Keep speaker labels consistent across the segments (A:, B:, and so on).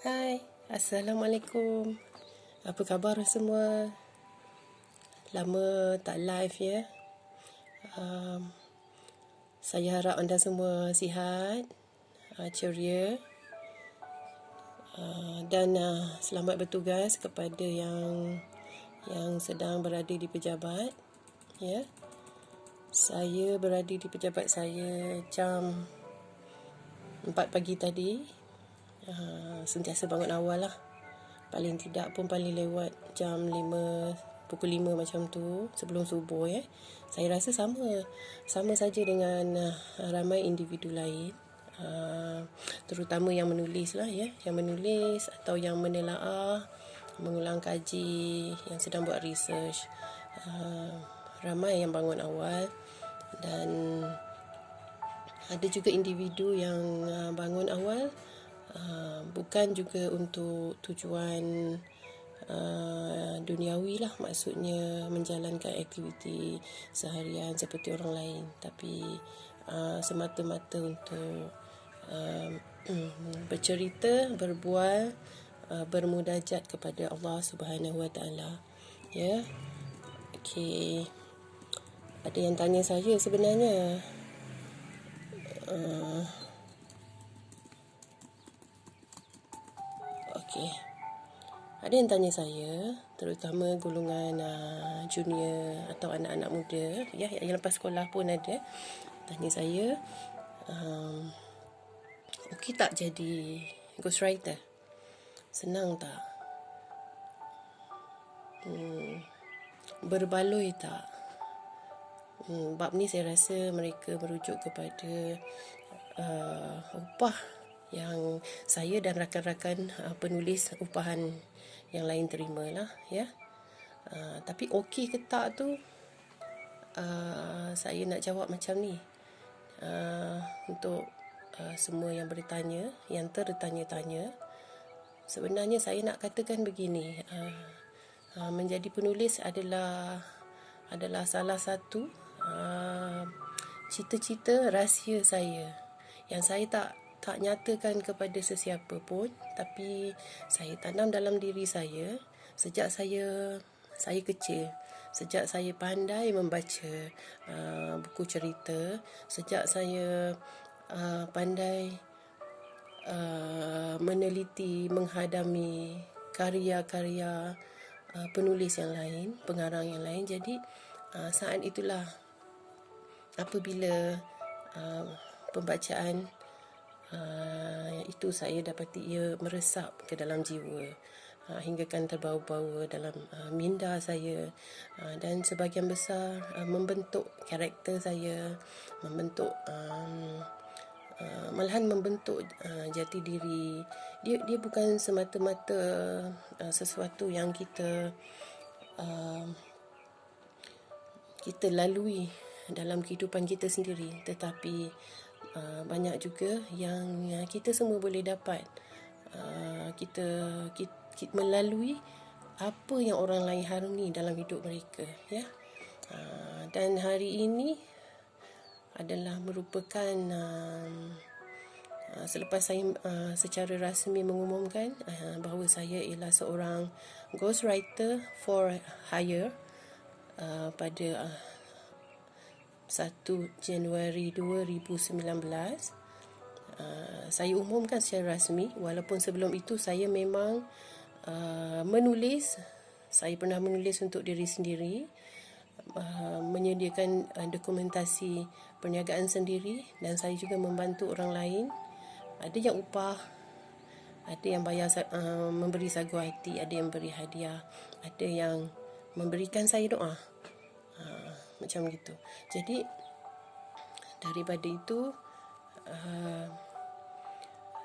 A: Hai, Assalamualaikum. Apa khabar semua? Lama tak live ya. Saya harap anda semua sihat, ceria, dan selamat bertugas kepada yang sedang berada di pejabat. Ya, saya berada di pejabat saya jam 4 pagi tadi. Sentiasa bangun awal lah. Paling tidak pun paling lewat jam 5, pukul 5 macam tu, sebelum subuh ya. Saya rasa sama saja dengan ramai individu lain, terutama yang menulis lah ya, yang menulis atau yang menelaah, mengulang kaji, yang sedang buat research. Ramai yang bangun awal, dan ada juga individu yang bangun awal bukan juga untuk tujuan duniawi lah, maksudnya menjalankan aktiviti seharian seperti orang lain, tapi semata-mata untuk bercerita, berbual, bermunajat kepada Allah Subhanahu Wa Taala. Ya, okey. Ada yang tanya saya sebenarnya. Okey. Ada yang tanya saya, terutama golongan junior atau anak-anak muda ya, yang lepas sekolah pun ada, tanya saya, okey tak jadi ghostwriter? Senang tak? Berbaloi tak? Bab ni saya rasa mereka merujuk kepada upah yang saya dan rakan-rakan penulis upahan yang lain terima lah ya. Tapi okey ke tak tu, saya nak jawab macam ni. Untuk semua yang bertanya, yang tertanya-tanya, sebenarnya saya nak katakan begini, menjadi penulis adalah salah satu cita-cita rahsia saya yang saya tak nyatakan kepada sesiapa pun, tapi saya tanam dalam diri saya sejak saya kecil. Sejak saya pandai membaca buku cerita, sejak saya pandai meneliti, menghadami karya-karya penulis yang lain, pengarang yang lain. Jadi saat itulah apabila pembacaan itu saya dapati ia meresap ke dalam jiwa, hinggakan terbawa-bawa dalam minda saya, dan sebahagian besar membentuk karakter saya, malahan membentuk jati diri. Dia bukan semata-mata sesuatu yang kita lalui dalam kehidupan kita sendiri, tetapi banyak juga yang kita semua boleh dapat. Kita melalui apa yang orang lain harungi dalam hidup mereka ya. Dan hari ini adalah merupakan selepas saya secara rasmi mengumumkan bahawa saya ialah seorang ghostwriter for hire pada 1 Januari 2019. Saya umumkan secara rasmi, walaupun sebelum itu saya memang menulis. Saya pernah menulis untuk diri sendiri, menyediakan dokumentasi perniagaan sendiri, dan saya juga membantu orang lain. Ada yang upah, ada yang bayar, memberi sagu hati, ada yang beri hadiah, ada yang memberikan saya doa, macam gitu. Jadi daripada itu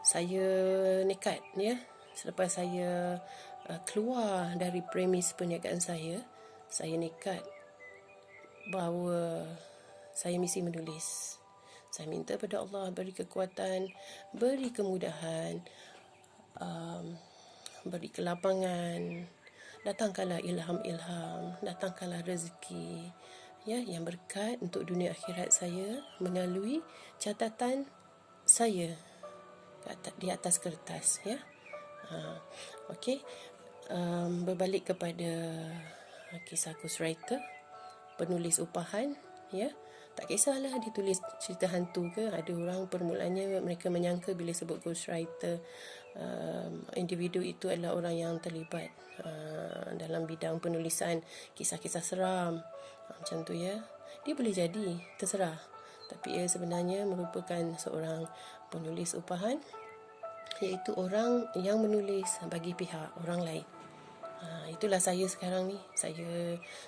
A: saya nekat ya. Selepas saya keluar dari premis perniagaan saya nekat bahawa saya mesti menulis. Saya minta pada Allah beri kekuatan, beri kemudahan, beri kelapangan, datangkanlah ilham-ilham, datangkanlah rezeki ya, yang berkat untuk dunia akhirat saya melalui catatan saya di atas kertas ya. Okey, berbalik kepada kisah ghostwriter, penulis upahan, ya. Tak kisahlah ditulis cerita hantu ke, ada orang permulaannya mereka menyangka bila sebut ghostwriter, individu itu adalah orang yang terlibat dalam bidang penulisan kisah-kisah seram, macam tu ya. Dia boleh jadi, terserah. Tapi ia sebenarnya merupakan seorang penulis upahan, iaitu orang yang menulis bagi pihak orang lain. Itulah saya sekarang ni.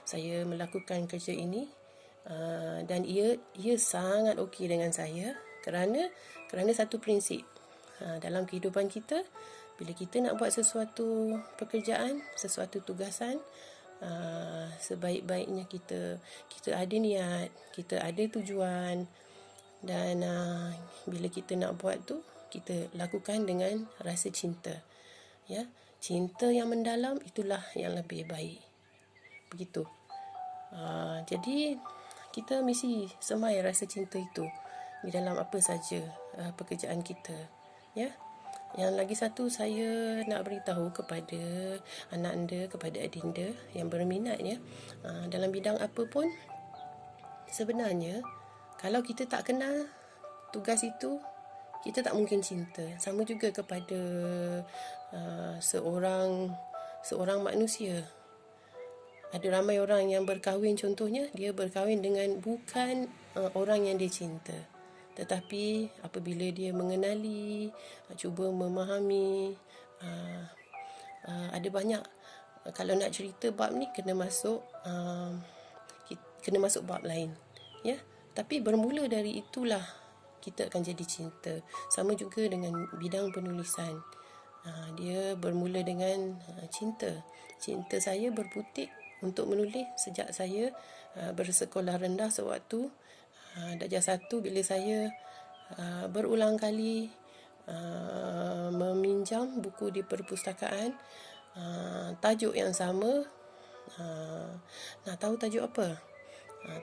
A: Saya melakukan kerja ini, dan ia sangat okey dengan saya kerana satu prinsip. Dalam kehidupan kita, bila kita nak buat sesuatu pekerjaan, sesuatu tugasan, sebaik-baiknya kita ada niat, kita ada tujuan, dan bila kita nak buat tu, kita lakukan dengan rasa cinta, ya. Cinta yang mendalam itulah yang lebih baik, begitu. Jadi kita mesti semai rasa cinta itu di dalam apa saja pekerjaan kita, ya. Yang lagi satu, saya nak beritahu kepada anak anda, kepada adinda yang berminat, ya, dalam bidang apa pun, sebenarnya kalau kita tak kenal tugas itu, kita tak mungkin cinta. Sama juga kepada seorang manusia. Ada ramai orang yang berkahwin, contohnya dia berkahwin dengan bukan orang yang dia cinta, tetapi apabila dia mengenali, cuba memahami, ada banyak. Kalau nak cerita bab ni kena masuk bab lain, ya. Tapi bermula dari itulah kita akan jadi cinta. Sama juga dengan bidang penulisan. Dia bermula dengan cinta. Cinta saya berbutik untuk menulis sejak saya bersekolah rendah sewaktu darjah 1, bila saya berulang kali meminjam buku di perpustakaan, tajuk yang sama. Nak tahu tajuk apa?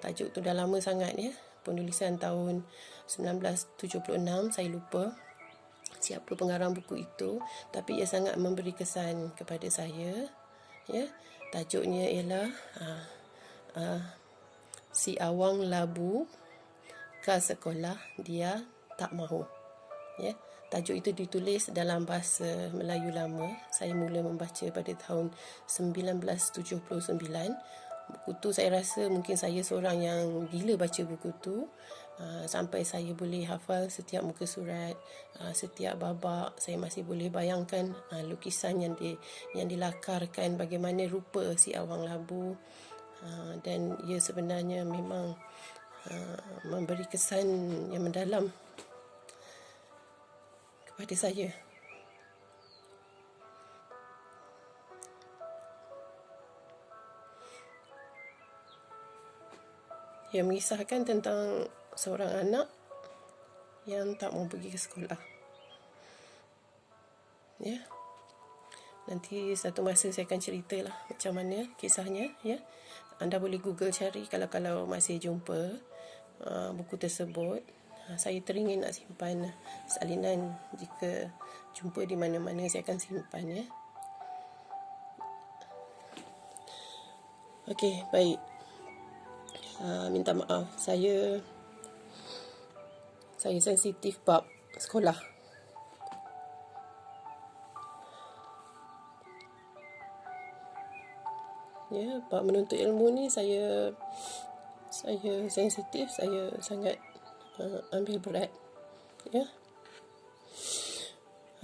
A: Tajuk tu dah lama sangat, ya. Penulisan tahun 1976, saya lupa siapa pengarang buku itu, tapi ia sangat memberi kesan kepada saya, ya. Tajuknya ialah Si Awang Labu ke sekolah dia tak mahu, ya. Tajuk itu ditulis dalam bahasa Melayu lama. Saya mula membaca pada tahun 1979. Buku tu saya rasa mungkin saya seorang yang gila baca buku tu, sampai saya boleh hafal setiap muka surat, setiap babak. Saya masih boleh bayangkan lukisan yang dilakarkan, bagaimana rupa si Awang Labu, dan ia sebenarnya memang memberi kesan yang mendalam kepada saya. Ia mengisahkan tentang seorang anak yang tak mau pergi ke sekolah, ya. Nanti satu masa saya akan ceritalah macam mana kisahnya, ya. Anda boleh Google cari kalau masih jumpa buku tersebut. Saya teringin nak simpan salinan, jika jumpa di mana-mana saya akan simpan, ya. Okey, baik. Minta maaf, saya sensitif bab sekolah. Ya, bab menuntut ilmu ni saya sensitif, saya sangat ambil berat, ya.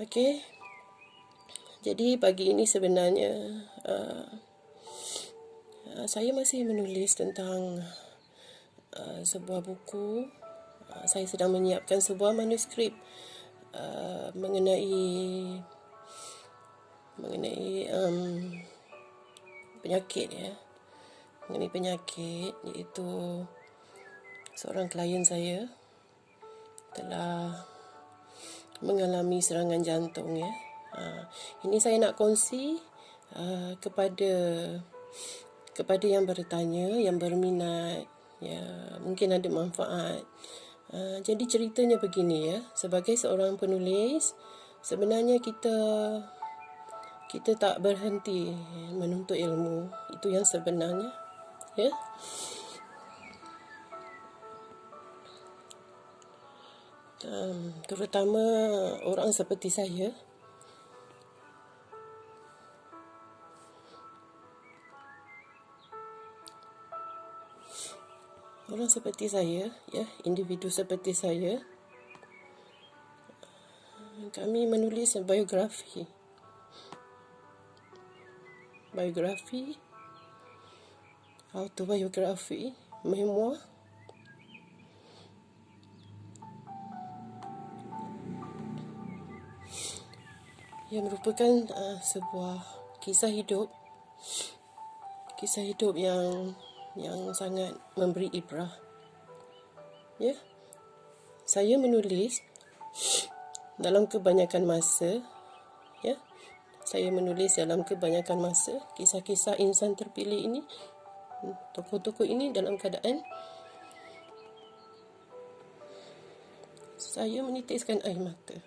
A: Okey. Jadi pagi ini sebenarnya saya masih menulis tentang sebuah buku. Saya sedang menyiapkan sebuah manuskrip mengenai penyakit, ya. Mengenai penyakit, iaitu seorang klien saya telah mengalami serangan jantung, ya. Ini saya nak kongsi kepada yang bertanya, yang berminat, ya, mungkin ada manfaat. Jadi ceritanya begini, ya. Sebagai seorang penulis, sebenarnya kita kita tak berhenti menuntut ilmu. Itu yang sebenarnya, ya. Terutama orang seperti saya. Orang seperti saya, ya, individu seperti saya, kami menulis biografi, autobiografi, memoir, yang merupakan sebuah kisah hidup yang sangat memberi ibrah. Ya, saya menulis dalam kebanyakan masa, ya. Saya menulis dalam kebanyakan masa kisah-kisah insan terpilih ini, tokoh-tokoh ini dalam keadaan saya menitiskan air mata.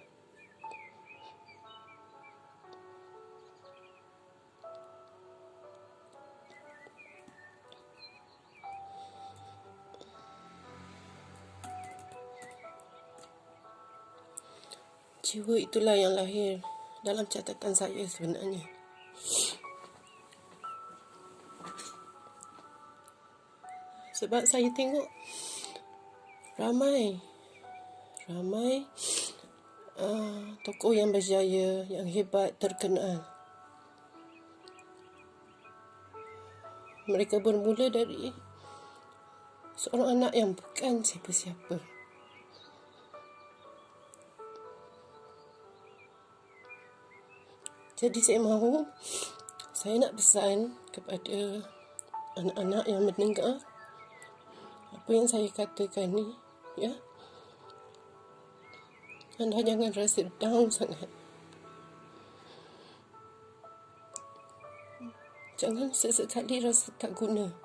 A: Jiwa itulah yang lahir dalam catatan saya sebenarnya. Sebab saya tengok ramai tokoh yang berjaya, yang hebat, terkenal. Mereka bermula dari seorang anak yang bukan siapa-siapa. Jadi saya nak pesan kepada anak-anak yang mendengar apa yang saya katakan ni, ya. Anda jangan rasa down sangat. Jangan sesekali rasa tak guna.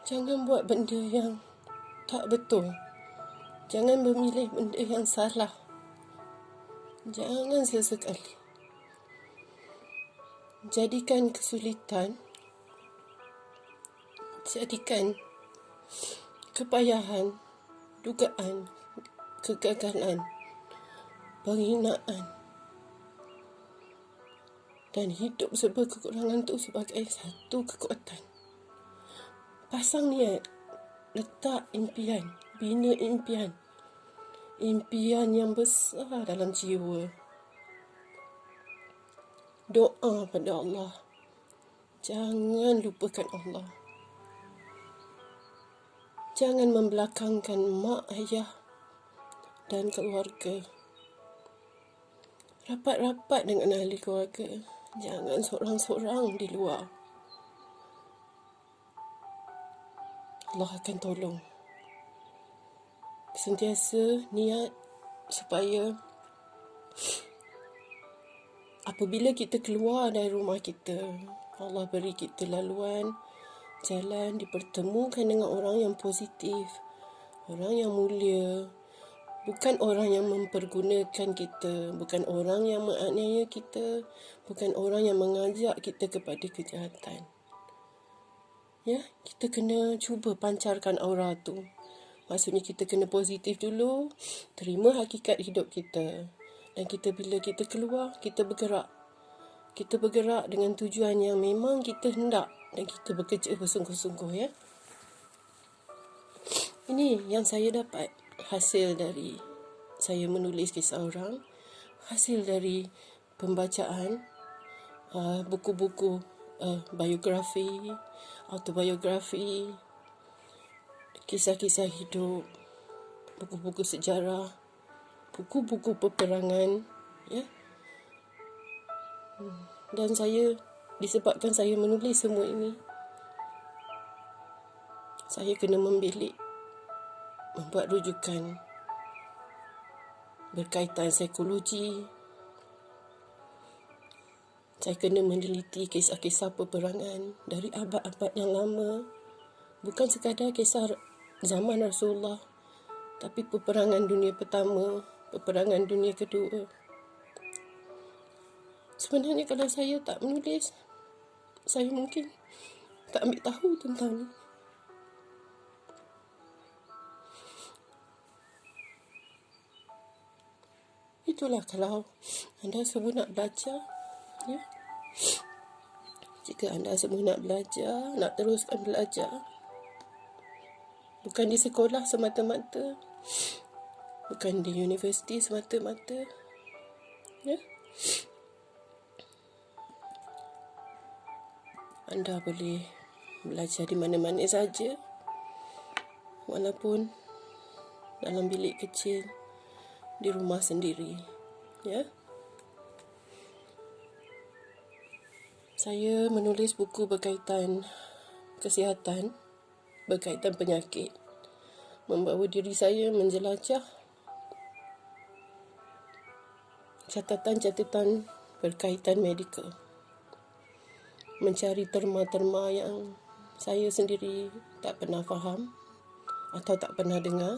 A: Jangan buat benda yang tak betul. Jangan memilih benda yang salah. Jangan sesekali. Jadikan kesulitan, jadikan kepayahan, dugaan, kegagalan, penghinaan, dan hidup serba kekurangan itu sebagai satu kekuatan. Pasang niat, letak impian, bina impian yang besar dalam jiwa. Doa pada Allah. Jangan lupakan Allah. Jangan membelakangkan mak, ayah dan keluarga. Rapat-rapat dengan ahli keluarga. Jangan seorang-seorang di luar. Allah akan tolong. Sentiasa niat supaya apabila kita keluar dari rumah kita, Allah beri kita laluan, jalan, dipertemukan dengan orang yang positif, orang yang mulia, bukan orang yang mempergunakan kita, bukan orang yang menganiaya kita, bukan orang yang mengajak kita kepada kejahatan. Ya, kita kena cuba pancarkan aura tu. Maksudnya kita kena positif dulu, terima hakikat hidup kita. Dan bila kita keluar, kita bergerak. Kita bergerak dengan tujuan yang memang kita hendak. Dan kita bekerja bersungguh-sungguh, ya. Ini yang saya dapat hasil dari saya menulis kisah orang. Hasil dari pembacaan buku-buku biografi, autobiografi, kisah-kisah hidup, buku-buku sejarah, buku-buku peperangan, ya. Dan disebabkan saya menulis semua ini, saya kena membilik, membuat rujukan berkaitan psikologi. Saya kena meneliti kisah-kisah peperangan dari abad-abad yang lama. Bukan sekadar kisah zaman Rasulullah, tapi peperangan dunia pertama, peperangan dunia kedua. Sebenarnya kalau saya tak menulis, saya mungkin tak ambil tahu tentang ni. Itulah kalau anda semua nak belajar, ya. Jika anda semua nak belajar, nak teruskan belajar, bukan di sekolah semata-mata, bukan di universiti semata-mata, ya. Anda boleh belajar di mana-mana saja, walaupun dalam bilik kecil di rumah sendiri, ya. Saya menulis buku berkaitan kesihatan, berkaitan penyakit, membawa diri saya menjelajah catatan-catatan berkaitan medikal, mencari terma-terma yang saya sendiri tak pernah faham atau tak pernah dengar.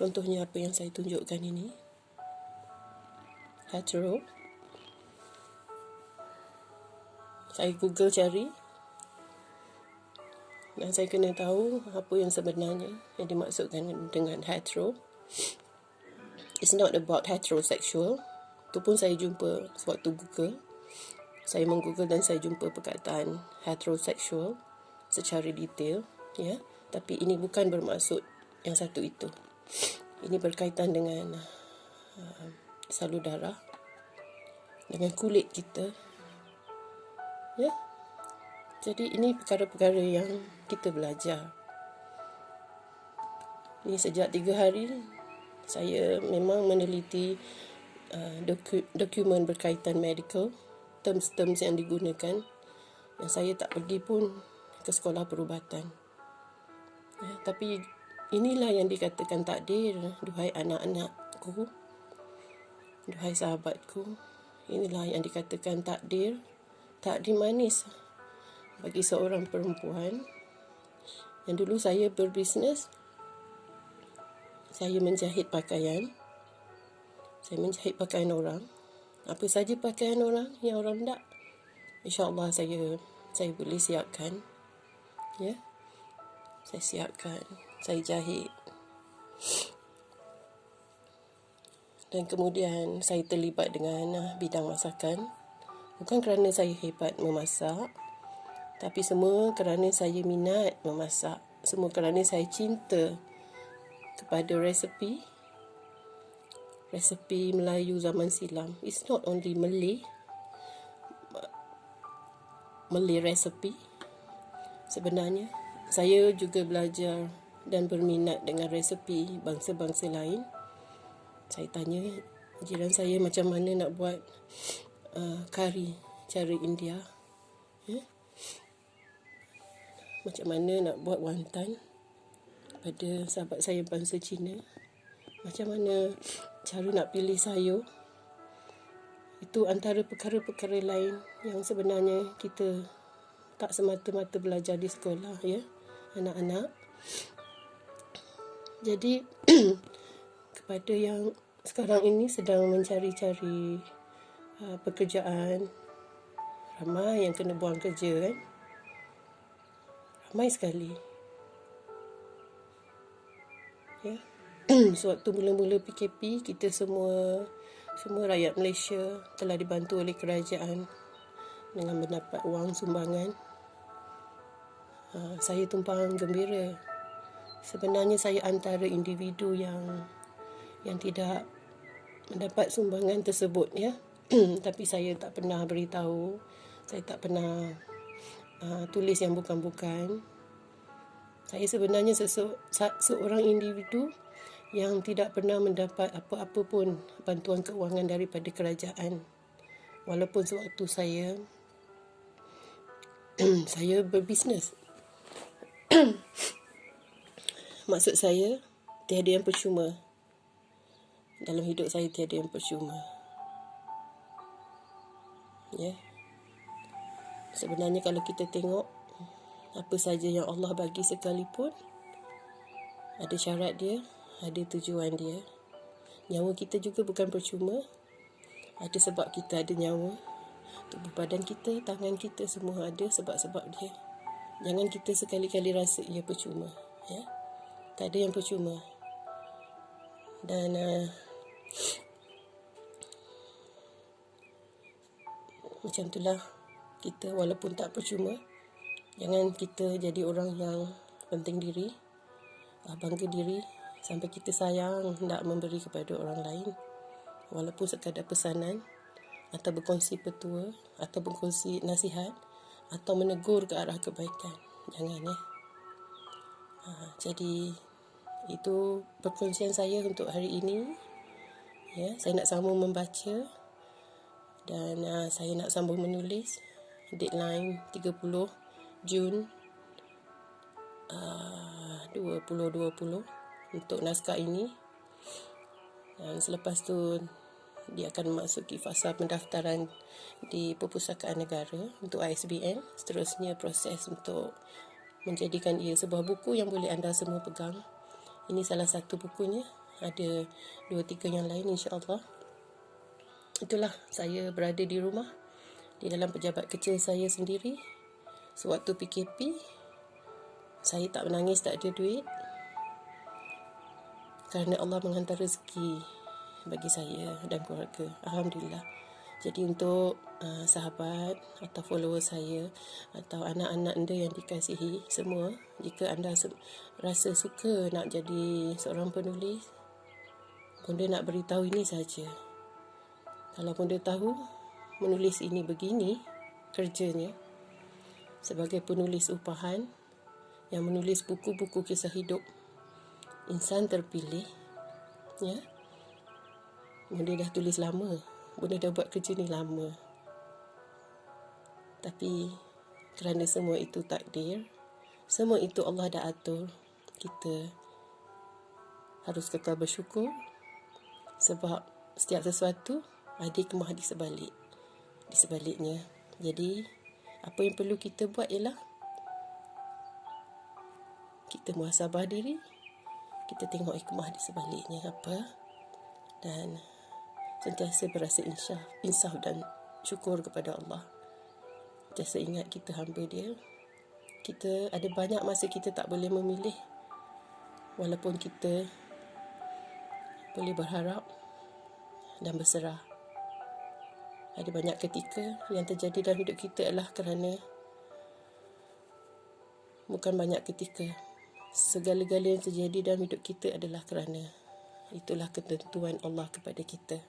A: Contohnya apa yang saya tunjukkan ini. Hetero. Saya Google cari. Dan saya kena tahu apa yang sebenarnya yang dimaksudkan dengan hetero. It's not about heterosexual. Itu pun saya jumpa sewaktu Google. Saya menggoogle dan saya jumpa perkataan heterosexual secara detail, ya. Tapi ini bukan bermaksud yang satu itu. Ini berkaitan dengan salur darah, dengan kulit kita, ya. Jadi ini perkara-perkara yang kita belajar. Ini sejak 3 hari saya memang meneliti dokumen berkaitan medical, terms-terms yang digunakan, dan saya tak pergi pun ke sekolah perubatan, ya. Tapi inilah yang dikatakan takdir, duhai anak-anakku, duhai sahabatku. Inilah yang dikatakan takdir, takdir manis bagi seorang perempuan. Yang dulu saya berbisnes, saya menjahit pakaian, saya menjahit pakaian orang. Apa saja pakaian orang yang orang nak, insya-Allah saya boleh siapkan, ya. Saya siapkan, saya jahit. Dan kemudian saya terlibat dengan bidang masakan. Bukan kerana saya hebat memasak, tapi semua kerana saya minat memasak. Semua kerana saya cinta kepada resepi Melayu zaman silam. It's not only Malay resepi. Sebenarnya saya juga belajar dan berminat dengan resepi bangsa-bangsa lain. Saya tanya jiran saya macam mana nak buat kari cara India, ya? Macam mana nak buat wonton pada sahabat saya bangsa Cina. Macam mana cara nak pilih sayur. Itu antara perkara-perkara lain yang sebenarnya kita tak semata-mata belajar di sekolah, ya, anak-anak. Jadi kepada yang sekarang ini sedang mencari-cari pekerjaan, ramai yang kena buang kerja, kan? Ramai sekali, ya. Sewaktu mula-mula PKP, kita semua rakyat Malaysia telah dibantu oleh kerajaan dengan mendapat wang sumbangan. Saya tumpang gembira. Sebenarnya saya antara individu yang tidak mendapat sumbangan tersebut, ya. Tapi saya tak pernah beritahu, saya tak pernah tulis yang bukan-bukan. Saya sebenarnya seorang individu yang tidak pernah mendapat apa-apa pun bantuan keuangan daripada kerajaan. Walaupun sewaktu saya berbisnes. Maksud saya, tiada yang percuma. Dalam hidup saya tiada yang percuma, ya. Sebenarnya kalau kita tengok apa saja yang Allah bagi sekalipun, Ada syarat dia, ada tujuan dia. Nyawa kita juga bukan percuma. Ada sebab kita ada nyawa. Tubuh badan kita, tangan kita semua ada sebab-sebab dia. Jangan kita sekali-kali rasa ia percuma. Ya? Tak ada yang percuma. Dan macam itulah kita, walaupun tak percuma, jangan kita jadi orang yang penting diri, bangga diri, sampai kita sayang nak memberi kepada orang lain, walaupun sekadar pesanan, atau berkongsi petua, atau berkongsi nasihat, atau menegur ke arah kebaikan. Jangan, ya. Jadi itu perkongsian saya untuk hari ini. Ya, saya nak sambung membaca dan saya nak sambung menulis. Deadline 30 Jun 2020 untuk naskah ini. Dan selepas tu dia akan memasuki fasa pendaftaran di Perpustakaan Negara untuk ISBN. Seterusnya proses untuk menjadikan ia sebuah buku yang boleh anda semua pegang. Ini salah satu bukunya. Ada 2-3 yang lain, insya-Allah. Itulah, saya berada di rumah, di dalam pejabat kecil saya sendiri. Sewaktu PKP, saya tak menangis, tak ada duit, kerana Allah menghantar rezeki bagi saya dan keluarga. Alhamdulillah. Jadi untuk sahabat atau follower saya atau anak-anak anda yang dikasihi semua, jika anda rasa suka nak jadi seorang penulis, Bunda nak beritahu ini saja. Kalau Bunda tahu menulis ini begini kerjanya, sebagai penulis upahan yang menulis buku-buku kisah hidup insan terpilih, ya, Bunda dah tulis lama, Bunda dah buat kerja ni lama. Tapi kerana semua itu takdir, semua itu Allah dah atur, kita harus kekal bersyukur, sebab setiap sesuatu ada hikmah di sebaliknya. Jadi apa yang perlu kita buat ialah kita muhasabah diri, kita tengok hikmah di sebaliknya apa, dan sentiasa berasa insaf dan syukur kepada Allah. Sentiasa ingat kita hamba dia. Kita ada banyak masa kita tak boleh memilih, walaupun kita boleh berharap dan berserah. Ada banyak ketika yang terjadi dalam hidup kita adalah kerana, bukan banyak ketika, segala-gala yang terjadi dalam hidup kita adalah kerana itulah ketentuan Allah kepada kita.